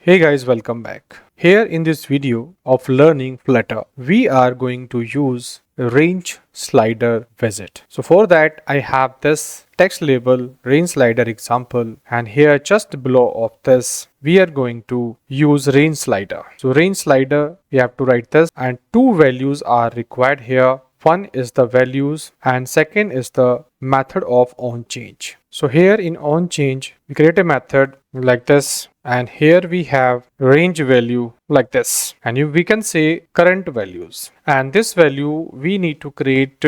Hey guys, welcome back. Here in this video of learning Flutter, we are going to use range slider widget. So for that, I have this text label range slider example, and here just below of this, we are going to use range slider. So range slider, we have to write this, and two values are required here. One is the values and second is the method of onChange. So here in onChange, we create a method like this, and here we have range value like this, and we can say current values, and this value we need to create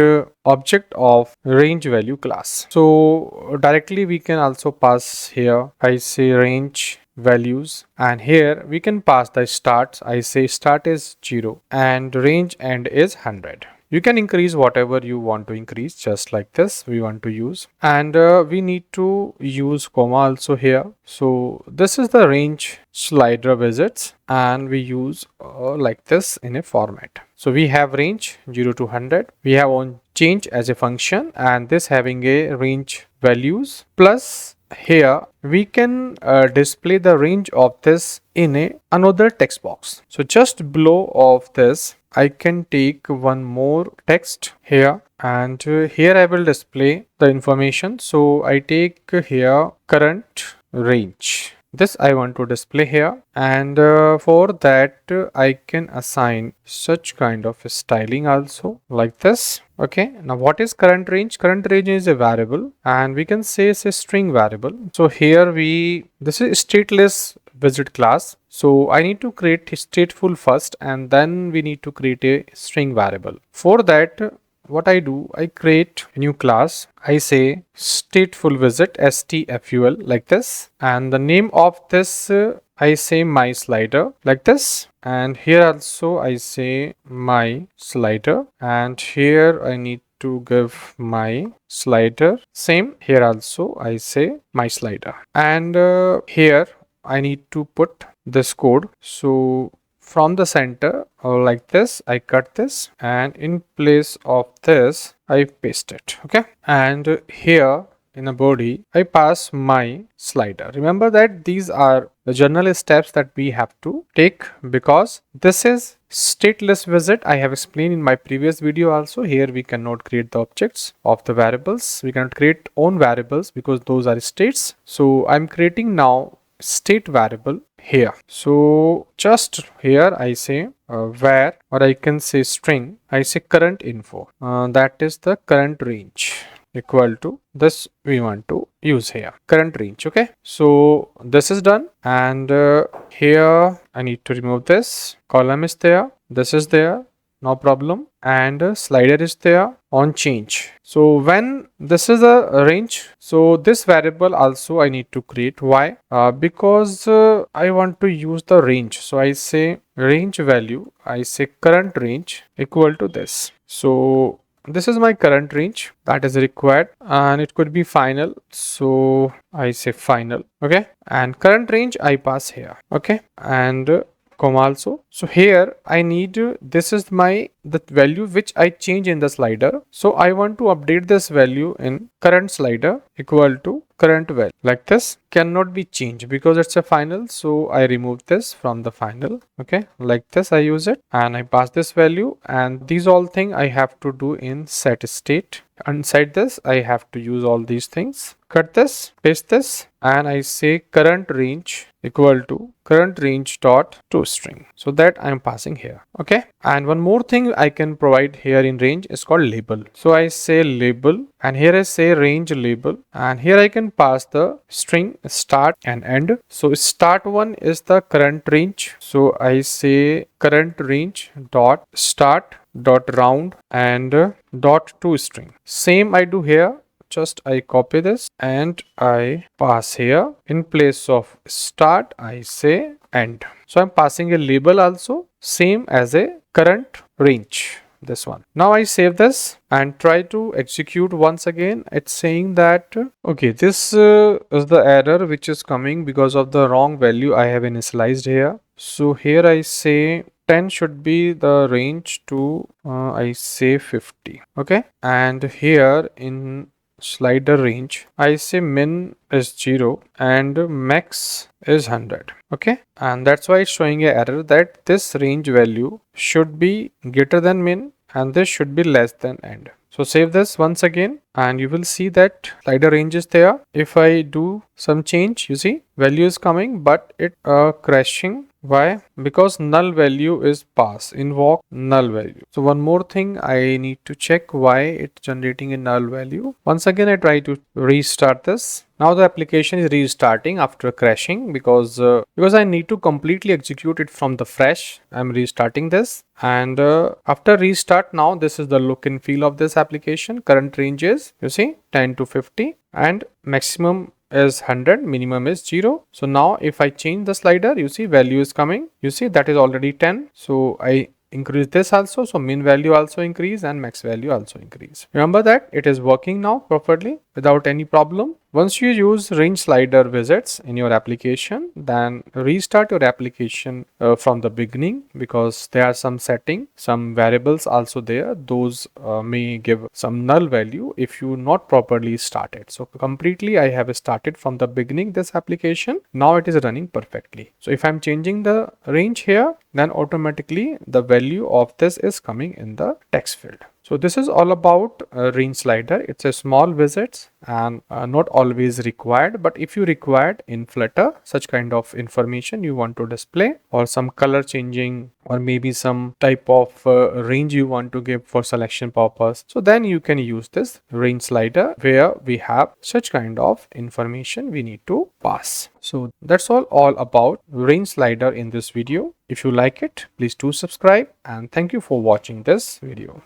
object of range value class. So directly we can also pass here, I say range values, and here we can pass the start. I say start is 0 and range end is 100. You can increase whatever you want to increase, just like this we want to use, and we need to use comma also here. So this is the range slider widgets, and we use like this in a format. So we have range 0 to 100, we have on change as a function, and this having a range values, plus here we can display the range of this in another text box. So just below of this, I can take one more text here, and here I will display the information. So I take here current range. This I want to display here, and for that I can assign such kind of styling also like this. Okay, now what is current range? Current range is a variable, and we can say it's a string variable. So here this is stateless widget class. So I need to create stateful first, and then we need to create a string variable. For that, what I do, I create a new class. I say stateful widget, STFUL, like this, and the name of this I say my slider like this, and here also I say my slider, and here I need to give my slider. Same here also I say my slider, and here I need to put this code. So from the center like this, I cut this, and in place of this I paste it. Okay, and here in the body I pass my slider. Remember that these are the general steps that we have to take, because this is stateless widget. I have explained in my previous video also. Here we cannot create the objects of the variables, we cannot create own variables because those are states. So I'm creating now state variable here. So just here I say where, or I can say string, I say current info, that is the current range, equal to this we want to use here, current range. Okay, so this is done, and here I need to remove this column is there, this is there, no problem, and slider is there on change. So when this is a range, so this variable also I need to create. Why? Because I want to use the range. So I say range value, I say current range equal to this. So this is my current range that is required, and it could be final. So I say final. Okay, and current range I pass here. Okay, and comma also. So here I need this is the value which I change in the slider. So I want to update this value in current slider equal to current value like this. Cannot be changed because it's a final, so I remove this from the final. Okay, like this I use it, and I pass this value, and these all thing I have to do in set state. Inside this I have to use all these things. Cut this, paste this, and I say current range equal to current range dot toString. So that I'm passing here. Okay, and one more thing I can provide here in range is called label. So I say label, and here I say range label, and here I can pass the string start and end. So start one is the current range. So I say current range dot start dot round and dot toString. Same I do here. Just I copy this and I pass here. In place of start I say end. So I'm passing a label also, same as a current range, this one. Now I save this and try to execute once again. It's saying that okay, this is the error which is coming because of the wrong value I have initialized here. So here I say 10 should be the range to I say 50. Okay, and here in slider range, I say min is 0 and max is 100. Okay, and that's why it's showing an error that this range value should be greater than min and this should be less than end. So save this once again and you will see that slider range is there. If I do some change, you see value is coming but it crashing. Why? Because null value is pass, invoke null value. So one more thing I need to check why it's generating a null value. Once again I try to restart this. Now the application is restarting after crashing because I need to completely execute it from the fresh. I'm restarting this and after restart, now this is the look and feel of this application. Current range is, you see, 10 to 50 and maximum is 100, minimum is 0. So now if I change the slider, you see value is coming. You see that is already 10. So I increase this also. So min value also increase and max value also increase. Remember that it is working now properly without any problem. Once you use range slider widgets in your application, then restart your application from the beginning because there are some setting, some variables also there. Those may give some null value if you not properly started. So completely I have started from the beginning this application. Now it is running perfectly. So if I'm changing the range here, then automatically the value of this is coming in the text field. So this is all about range slider. It's a small widget and not always required, but if you required in Flutter such kind of information you want to display or some color changing or maybe some type of range you want to give for selection purpose, so then you can use this range slider where we have such kind of information we need to pass. So that's all about range slider in this video. If you like it, please do subscribe and thank you for watching this video.